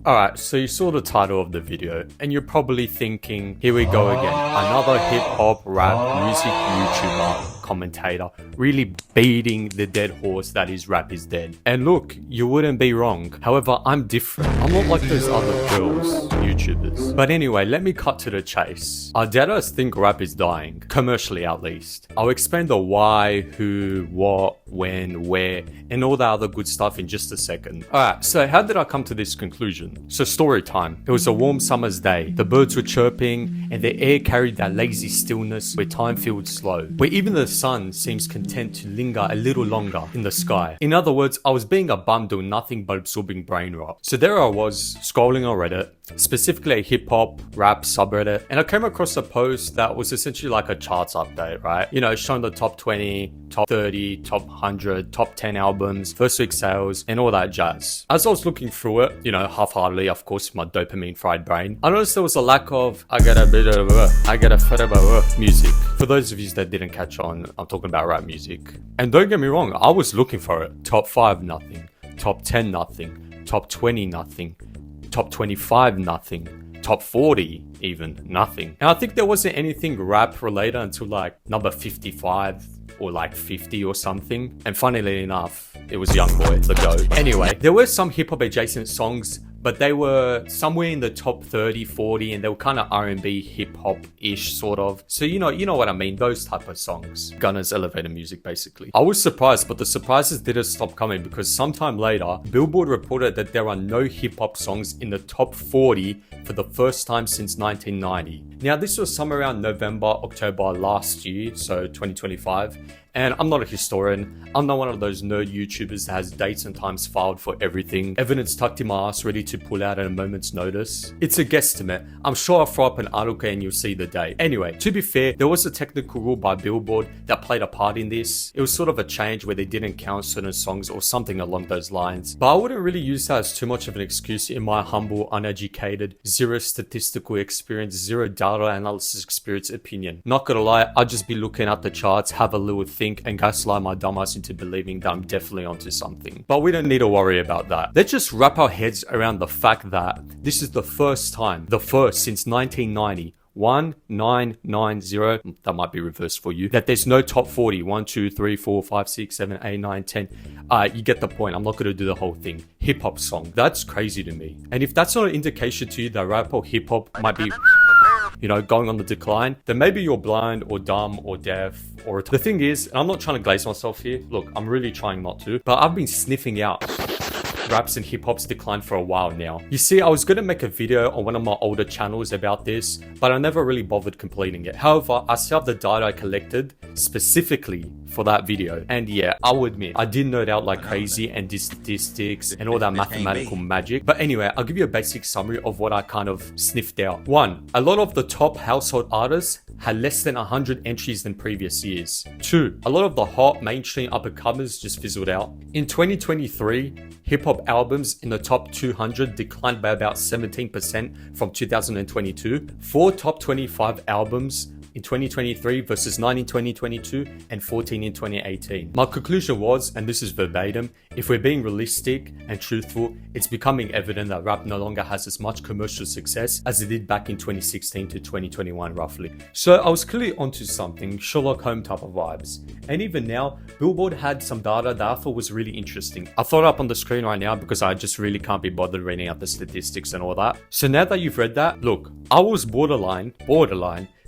Alright, so you saw the title of the video and you're probably thinking, here we go again, another hip hop, rap, music YouTuber, commentator, really beating the dead horse that is rap is dead. And look, you wouldn't be wrong. However, I'm different. I'm not like those other girls, YouTubers. But anyway, let me cut to the chase. Our datas think rap is dying, commercially at least. I'll explain the why, who, what, when, where, and all that other good stuff in just a second. Alright, so how did I come to this conclusion? So story time. It was a warm summer's day. The birds were chirping and the air carried that lazy stillness where time feels slow, where even the sun seems content to linger a little longer in the sky. In other words, I was being a bum doing nothing but absorbing brain rot. So there I was, scrolling on Reddit, specifically a hip hop, rap subreddit, and I came across a post that was essentially like a charts update, right? You know, showing the top 20, top 30, top 100, top 10 albums, first week sales, and all that jazz. As I was looking through it, you know, half-heartedly, of course, my dopamine fried brain, I noticed there was a lack of I got a bit of music. For those of you that didn't catch on, I'm talking about rap music. And don't get me wrong, I was looking for it. Top 5, nothing. Top 10, nothing. Top 20, nothing. Top 25, nothing. Top 40, even nothing. And I think there wasn't anything rap related until like number 55 or like 50 or something. And funnily enough, it was Youngboy, the GOAT. Anyway, there were some hip hop adjacent songs, but they were somewhere in the top 30, 40, and they were kind of R&B, hip hop-ish sort of. So you know what I mean, those type of songs. Gunna's elevator music, basically. I was surprised, but the surprises didn't stop coming because sometime later, Billboard reported that there are no hip hop songs in the top 40 for the first time since 1990. Now, this was somewhere around November, October last year, so 2025. And I'm not a historian. I'm not one of those nerd YouTubers that has dates and times filed for everything, evidence tucked in my ass ready to pull out at a moment's notice. It's a guesstimate. I'm sure I'll throw up an article and you'll see the date. Anyway, to be fair, there was a technical rule by Billboard that played a part in this. It was sort of a change where they didn't count certain songs or something along those lines. But I wouldn't really use that as too much of an excuse in my humble, uneducated, zero statistical experience, zero data analysis experience opinion. Not gonna lie, I'd just be looking at the charts, have a little think, and gaslight my dumbass into believing that I'm definitely onto something. But we don't need to worry about that. Let's just wrap our heads around the fact that this is the first time, since 1990, 1990, that might be reversed for you, that there's no top 40. 1, 2, 3, 4, 5, 6, 7, 8, 9, 10. You get the point. I'm not going to do the whole thing. Hip hop song. That's crazy to me. And if that's not an indication to you that rap or hip hop might be, you know, going on the decline, then maybe you're blind or dumb or deaf. Or the thing is, and I'm not trying to glaze myself here. Look, I'm really trying not to, but I've been sniffing out raps and hip hop's decline for a while now. You see, I was going to make a video on one of my older channels about this, but I never really bothered completing it. However, I still have the data I collected specifically for that video. And yeah, I'll admit, I did nerd out like crazy and did statistics and all that mathematical magic. But anyway, I'll give you a basic summary of what I kind of sniffed out. 1, a lot of the top household artists had less than 100 entries than previous years. 2, a lot of the hot mainstream up-and-comers just fizzled out. In 2023, hip-hop albums in the top 200 declined by about 17% from 2022. 4 top 25 albums in 2023 versus 9 in 2022 and 14 in 2018. My conclusion was, and this is verbatim, if we're being realistic and truthful, it's becoming evident that rap no longer has as much commercial success as it did back in 2016 to 2021 roughly. So I was clearly onto something, Sherlock Holmes type of vibes. And even now, Billboard had some data that I thought was really interesting. I thought it up on the screen right now because I just really can't be bothered reading out the statistics and all that. So now that you've read that, look, I was borderline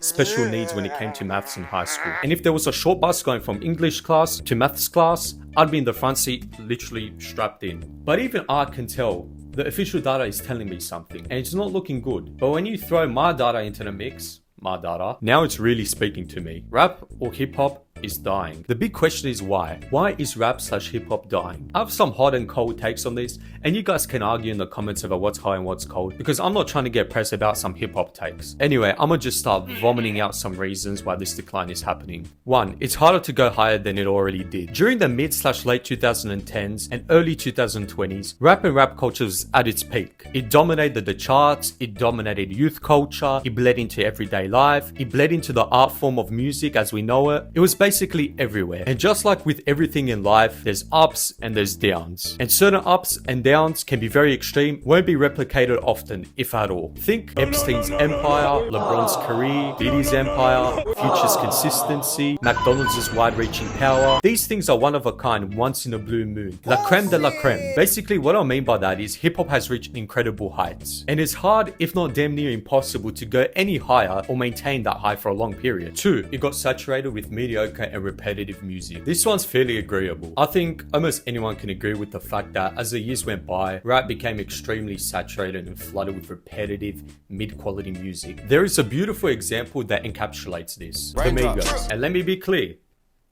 special needs when it came to maths in high school. And if there was a short bus going from English class to maths class, I'd be in the front seat, literally strapped in. But even I can tell the official data is telling me something, and it's not looking good. But when you throw my data into the mix, now it's really speaking to me. Rap or hip hop is dying. The big question is why? Why is rap/hip hop dying? I have some hot and cold takes on this, and you guys can argue in the comments about what's hot and what's cold, because I'm not trying to get pressed about some hip hop takes. Anyway, I'm gonna just start vomiting out some reasons why this decline is happening. 1, it's harder to go higher than it already did. During the mid/late 2010s and early 2020s, rap and rap culture was at its peak. It dominated the charts, it dominated youth culture, it bled into everyday life, it bled into the art form of music as we know it. It was basically basically everywhere. And just like with everything in life, there's ups and there's downs. And certain ups and downs can be very extreme, won't be replicated often, if at all. Think Epstein's empire, LeBron's career, Diddy's empire, Future's consistency, McDonald's wide-reaching power. These things are one of a kind, once in a blue moon. La creme de la creme. Basically, what I mean by that is hip-hop has reached incredible heights. And it's hard, if not damn near impossible, to go any higher or maintain that high for a long period. 2, it got saturated with mediocre and repetitive music. This one's fairly agreeable. I think almost anyone can agree with the fact that as the years went by, rap became extremely saturated and flooded with repetitive, mid-quality music. There is a beautiful example that encapsulates this. The Migos. And let me be clear.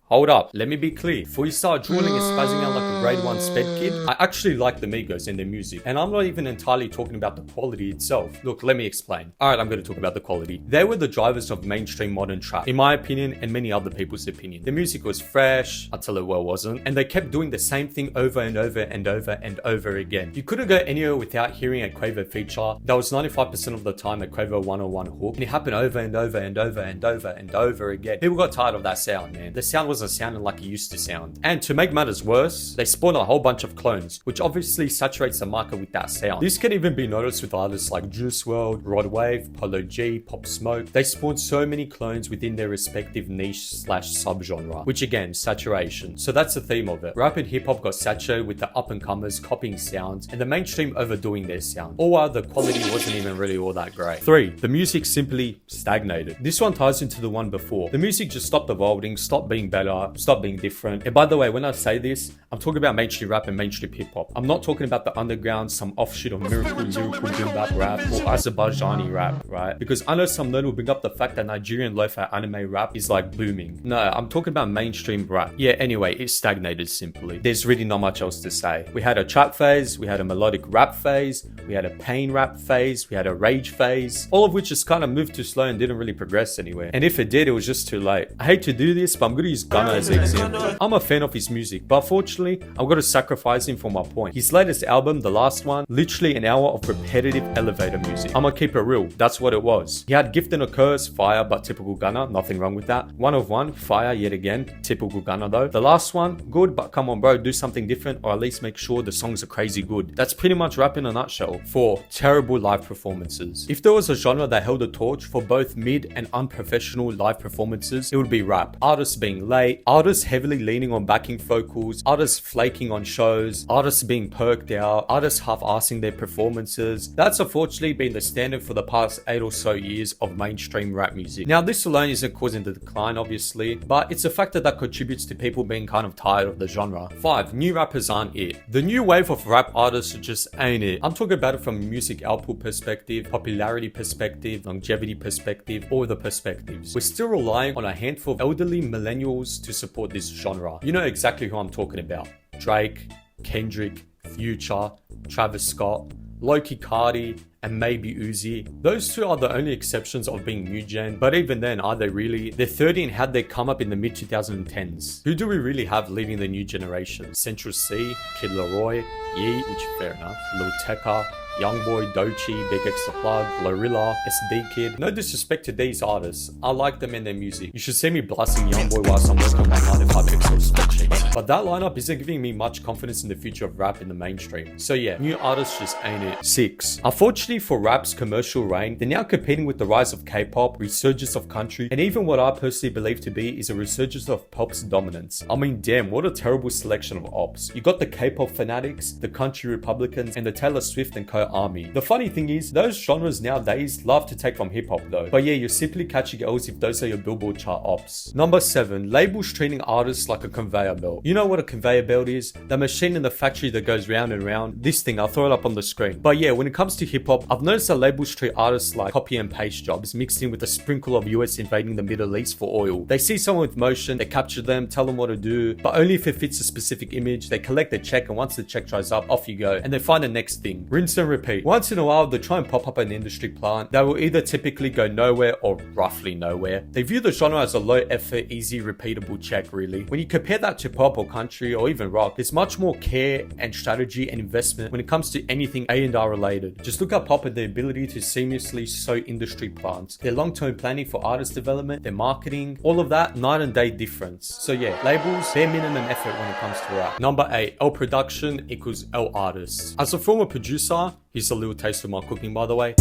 Hold up, let me be clear. Before you start drooling and spazzing out like a grade 1 sped kid, I actually like the Migos and their music. And I'm not even entirely talking about the quality itself. Look, let me explain. Alright, I'm going to talk about the quality. They were the drivers of mainstream modern trap, in my opinion and many other people's opinion. The music was fresh, until it well wasn't, and they kept doing the same thing over and over and over and over again. You couldn't go anywhere without hearing a Quavo feature. That was 95% of the time a Quavo 101 hook, and it happened over and over and over and over and over again. People got tired of that sound, man. The sound wasn't sounding like it used to sound. And to make matters worse, they spawned a whole bunch of clones, which obviously saturates the market with that sound. This can even be noticed with artists like Juice WRLD, Rod Wave, Polo G, Pop Smoke. They spawned so many clones within their respective niche / subgenre, which again, saturation. So that's the theme of it. Rap and hip hop got saturated with the up and comers copying sounds and the mainstream overdoing their sound, or while the quality wasn't even really all that great. 3, the music simply stagnated. This one ties into the one before. The music just stopped evolving, stopped being better, stopped being different. And by the way, when I say this, I'm talking about mainstream rap and mainstream hip hop. I'm not talking about the underground, some offshoot of lyrical boom bap rap or Azerbaijani rap, right? Because I know some nerd will bring up the fact that Nigerian lo-fi anime rap is like booming. No, I'm talking about mainstream rap. Yeah, anyway, it stagnated simply. There's really not much else to say. We had a trap phase, we had a melodic rap phase, we had a pain rap phase, we had a rage phase, all of which just kind of moved too slow and didn't really progress anywhere. And if it did, it was just too late. I hate to do this, but I'm gonna use Gunna as an example. I'm a fan of his music, but unfortunately, I'm gonna sacrifice him for my point. His latest album, the last one, literally an hour of repetitive elevator music. I'ma keep it real, that's what it was. He had Gift and a Curse, fire, but typical Gunna, nothing wrong with that. One of One, fire yet again, typical Gunna though. The last one, good, but come on bro, do something different or at least make sure the songs are crazy good. That's pretty much rap in a nutshell. 4, terrible live performances. If there was a genre that held a torch for both mid and unprofessional live performances, it would be rap. Artists being late, artists heavily leaning on backing vocals, artists flaking on shows, artists being perked out, artists half-assing their performances. That's unfortunately been the standard for the past 8 or so years of mainstream rap music. Now this alone isn't causing the decline obviously, but it's a factor that contributes to people being kind of tired of the genre. 5, new rappers aren't it. The new wave of rap artists just ain't it. I'm talking about it from a music output perspective, popularity perspective, longevity perspective, all the perspectives. We're still relying on a handful of elderly millennials to support this genre. You know exactly who I'm talking about. Drake, Kendrick, Future, Travis Scott, Loki Cardi, and maybe Uzi. Those two are the only exceptions of being new gen, but even then, are they really? They're 30 and had their come up in the mid 2010s. Who do we really have leading the new generation? Central C, Kid Laroi, Yeet, which fair enough, Lil Tecca, Youngboy, Doechii, Big X The Plug, Glorilla, SD Kid. No disrespect to these artists, I like them and their music. You should see me blasting Youngboy whilst I'm working on my 95 pixel spreadsheet. But that lineup isn't giving me much confidence in the future of rap in the mainstream. So yeah, new artists just ain't it. 6. Unfortunately for rap's commercial reign, they're now competing with the rise of K-pop, resurgence of country, and even what I personally believe to be is a resurgence of pop's dominance. I mean damn, what a terrible selection of ops. You got the K-pop fanatics, the country Republicans, and the Taylor Swift and co army. The funny thing is, those genres nowadays love to take from hip hop though. But yeah, you're simply catching L's if those are your Billboard chart ops. Number 7, labels treating artists like a conveyor belt. You know what a conveyor belt is? The machine in the factory that goes round and round. This thing, I'll throw it up on the screen. But yeah, when it comes to hip hop, I've noticed that labels treat artists like copy and paste jobs mixed in with a sprinkle of US invading the Middle East for oil. They see someone with motion, they capture them, tell them what to do, but only if it fits a specific image. They collect the check, and once the check dries up, off you go, and they find the next thing. Rinse and and repeat. Once in a while, they try and pop up an industry plant that will either typically go nowhere or roughly nowhere. They view the genre as a low effort, easy, repeatable check, really. When you compare that to pop or country or even rock, there's much more care and strategy and investment when it comes to anything A&R related. Just look at pop and the ability to seamlessly sew industry plants. Their long-term planning for artist development, their marketing, all of that, night and day difference. So yeah, labels, bare minimum effort when it comes to rap. Number 8, L production equals L artists. As a former producer, here's a little taste of my cooking, by the way.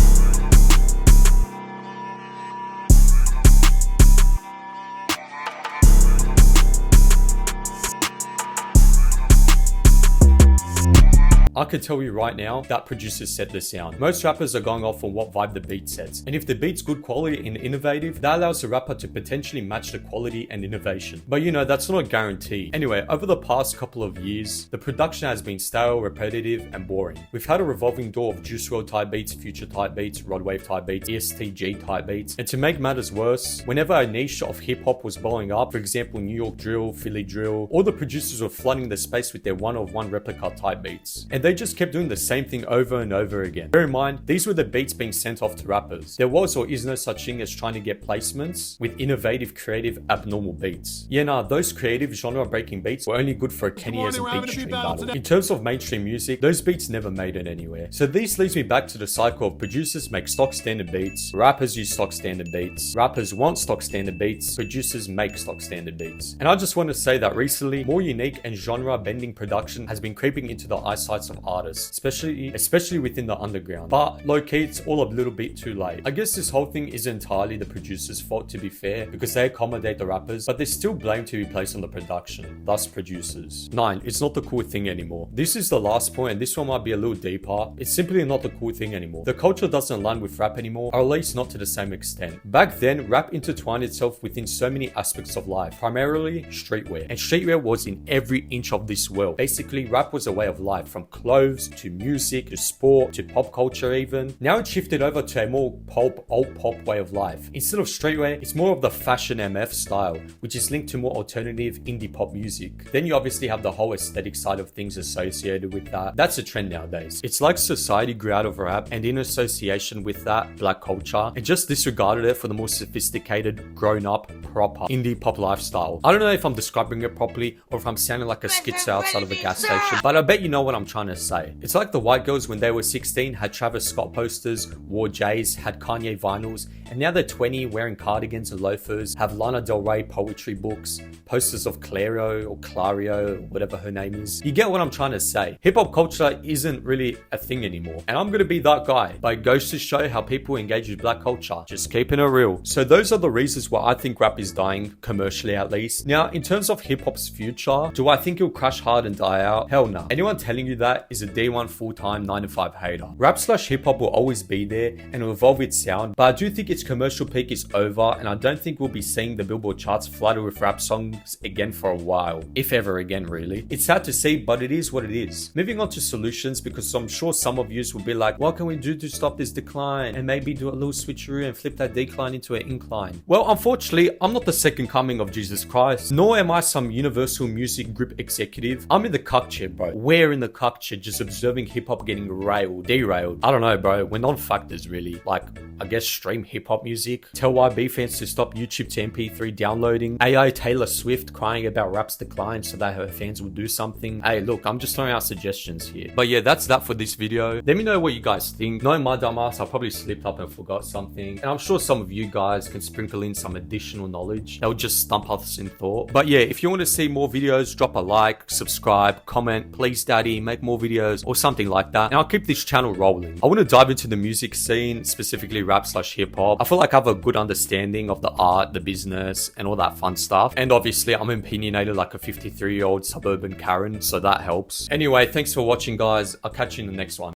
I can tell you right now that producers set the sound. Most rappers are going off on what vibe the beat sets. And if the beat's good quality and innovative, that allows the rapper to potentially match the quality and innovation. But you know, that's not a guarantee. Anyway, over the past couple of years, the production has been stale, repetitive, and boring. We've had a revolving door of Juice WRLD type beats, Future type beats, Rod Wave type beats, ESTG type beats. And to make matters worse, whenever a niche of hip hop was blowing up, for example, New York drill, Philly drill, all the producers were flooding the space with their one-of-one replica type beats. And they just kept doing the same thing over and over again. Bear in mind, these were the beats being sent off to rappers. There was or is no such thing as trying to get placements with innovative, creative, abnormal beats. Yeah, nah, those creative, genre-breaking beats were only good for a Kenny as a beat stream battle. In terms of mainstream music, those beats never made it anywhere. So this leads me back to the cycle of producers make stock standard beats, rappers use stock standard beats, rappers want stock standard beats, producers make stock standard beats. And I just want to say that recently, more unique and genre-bending production has been creeping into the eyesights of artists, especially within the underground. But low-key, it's all a little bit too late. I guess this whole thing is entirely the producer's fault, to be fair, because they accommodate the rappers, but there's still blame to be placed on the production, thus producers. 9, it's not the cool thing anymore. This is the last point, and this one might be a little deeper. It's simply not the cool thing anymore. The culture doesn't align with rap anymore, or at least not to the same extent. Back then, rap intertwined itself within so many aspects of life, primarily streetwear. And streetwear was in every inch of this world. Basically, rap was a way of life, from clothes to music to sport to pop culture even. Now it's shifted over to a more pulp, old pop way of life. Instead of streetwear, it's more of the fashion MF style, which is linked to more alternative indie pop music. Then you obviously have the whole aesthetic side of things associated with that. That's a trend nowadays. It's like society grew out of rap, and in association with that, black culture, and just disregarded it for the more sophisticated, grown-up, proper indie pop lifestyle. I don't know if I'm describing it properly or if I'm sounding like a schizo outside of a gas station, but I bet you know what I'm trying to say. It's like the white girls when they were 16 had Travis Scott posters, wore J's, had Kanye vinyls, and now they're 20 wearing cardigans and loafers, have Lana Del Rey poetry books, posters of Clario or Clario, whatever her name is. You get what I'm trying to say. Hip-hop culture isn't really a thing anymore, and I'm gonna be that guy, but it goes to show how people engage with black culture. Just keeping it real. So those are the reasons why I think rap is dying, commercially at least. Now, in terms of hip-hop's future, do I think it'll crash hard and die out? Hell no. Anyone telling you that is a D1 full-time 9-to-5 hater. Rap/hip-hop will always be there and will evolve its sound, but I do think its commercial peak is over, and I don't think we'll be seeing the Billboard charts flooded with rap songs again for a while, if ever again, really. It's sad to see, but it is what it is. Moving on to solutions, because I'm sure some of you will be like, what can we do to stop this decline and maybe do a little switcheroo and flip that decline into an incline? Well, unfortunately, I'm not the second coming of Jesus Christ, nor am I some Universal Music Group executive. I'm in the cuck chair, bro. We're in the cuck chair, just observing hip-hop getting derailed. I don't know, bro. We're non-factors, really. Like, I guess stream hip-hop music, tell YB fans to stop YouTube to MP3 downloading, AI Taylor Swift crying about rap's decline so that her fans will do something. Hey, look, I'm just throwing out suggestions here. But yeah, that's that for this video. Let me know what you guys think. Knowing my dumbass, I probably slipped up and forgot something, and I'm sure some of you guys can sprinkle in some additional knowledge that will just stump us in thought. But yeah, if you want to see more videos, drop a like, subscribe, comment, please daddy, make more videos or something like that, and I'll keep this channel rolling. I want to dive into the music scene, specifically rap/hip-hop. I feel like I have a good understanding of the art, the business, and all that fun stuff. And obviously, I'm opinionated like a 53-year-old suburban Karen, so that helps. Anyway, thanks for watching, guys. I'll catch you in the next one.